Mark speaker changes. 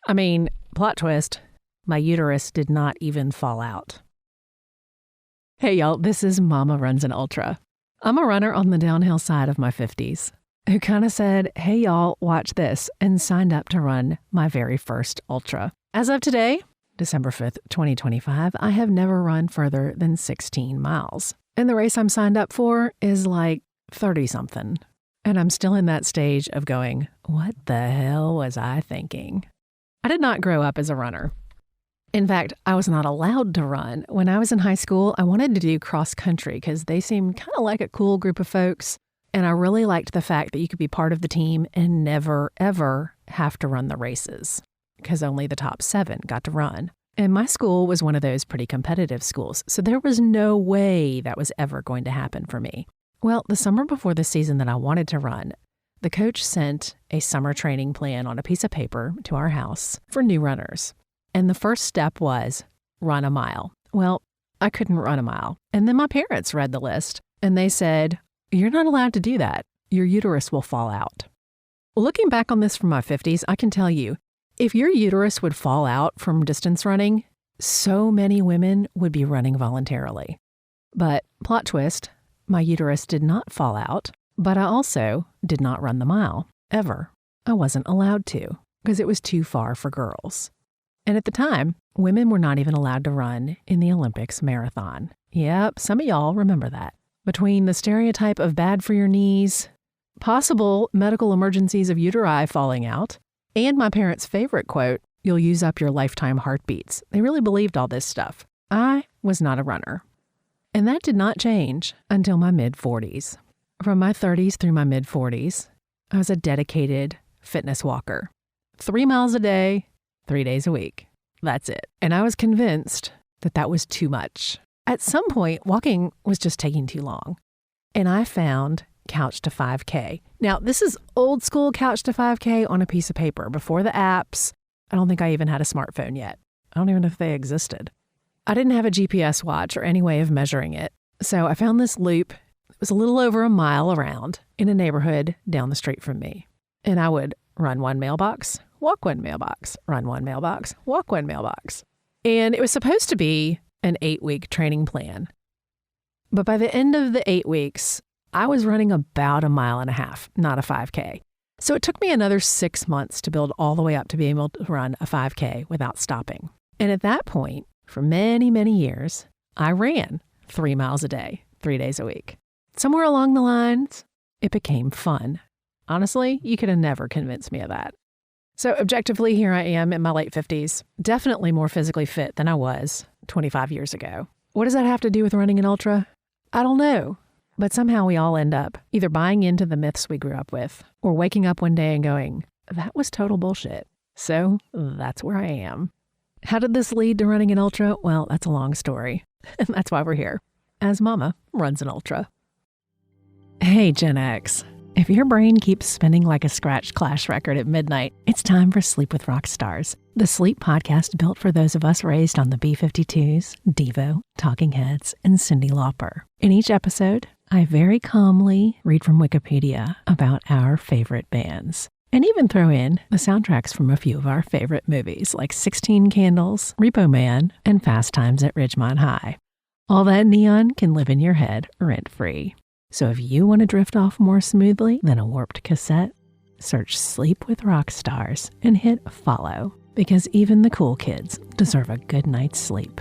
Speaker 1: I mean, plot twist, my uterus did not even fall out. Hey y'all, this is Momma Runs an Ultra. I'm a runner on the downhill side of my 50s who kind of said, hey y'all, watch this, and signed up to run my very first ultra. As of today, December 5th, 2025, I have never run further than 16 miles. And the race I'm signed up for is like 30-something. And I'm still in that stage of going, what the hell was I thinking? I did not grow up as a runner. In fact, I was not allowed to run. When I was in high school, I wanted to do cross country because they seemed kind of like a cool group of folks. And I really liked the fact that you could be part of the team and never, ever have to run the races because only the top 7 got to run. And my school was one of those pretty competitive schools, so there was no way that was ever going to happen for me. Well, the summer before the season that I wanted to run, the coach sent a summer training plan on a piece of paper to our house for new runners. And the first step was run a mile. Well, I couldn't run a mile. And then my parents read the list and they said, you're not allowed to do that. Your uterus will fall out. Well, looking back on this from my 50s, I can tell you, if your uterus would fall out from distance running, so many women would be running voluntarily. But plot twist, my uterus did not fall out, but I also did not run the mile, ever. I wasn't allowed to, because it was too far for girls. And at the time, women were not even allowed to run in the Olympics marathon. Yep, some of y'all remember that. Between the stereotype of bad for your knees, possible medical emergencies of uteri falling out, and my parents' favorite quote, you'll use up your lifetime heartbeats. They really believed all this stuff. I was not a runner. And that did not change until my mid-40s. From my 30s through my mid-40s, I was a dedicated fitness walker. 3 miles a day, 3 days a week. That's it. And I was convinced that that was too much. At some point, walking was just taking too long. And I found Couch to 5K. Now, this is old school Couch to 5K on a piece of paper before the apps. I don't think I even had a smartphone yet. I don't even know if they existed. I didn't have a GPS watch or any way of measuring it. So I found this loop. It was a little over a mile around in a neighborhood down the street from me. And I would run one mailbox, walk one mailbox, run one mailbox, walk one mailbox. And it was supposed to be an 8-week training plan. But by the end of the 8 weeks, I was running about a mile and a half, not a 5K. So it took me another 6 months to build all the way up to being able to run a 5K without stopping. And at that point, for many, many years, I ran 3 miles a day, 3 days a week. Somewhere along the lines, it became fun. Honestly, you could have never convinced me of that. So objectively, here I am in my late 50s, definitely more physically fit than I was 25 years ago. What does that have to do with running an ultra? I don't know. But somehow we all end up either buying into the myths we grew up with or waking up one day and going, that was total bullshit. So that's where I am. How did this lead to running an ultra? Well, that's a long story. And that's why we're here, as Mama runs an ultra. Hey, Gen X. If your brain keeps spinning like a scratched Clash record at midnight, it's time for Sleep with Rock Stars, the sleep podcast built for those of us raised on the B-52s, Devo, Talking Heads, and Cyndi Lauper. In each episode, I very calmly read from Wikipedia about our favorite bands, and even throw in the soundtracks from a few of our favorite movies like 16 Candles, Repo Man, and Fast Times at Ridgemont High. All that neon can live in your head rent-free. So if you want to drift off more smoothly than a warped cassette, search Sleep with Rock Stars and hit follow, because even the cool kids deserve a good night's sleep.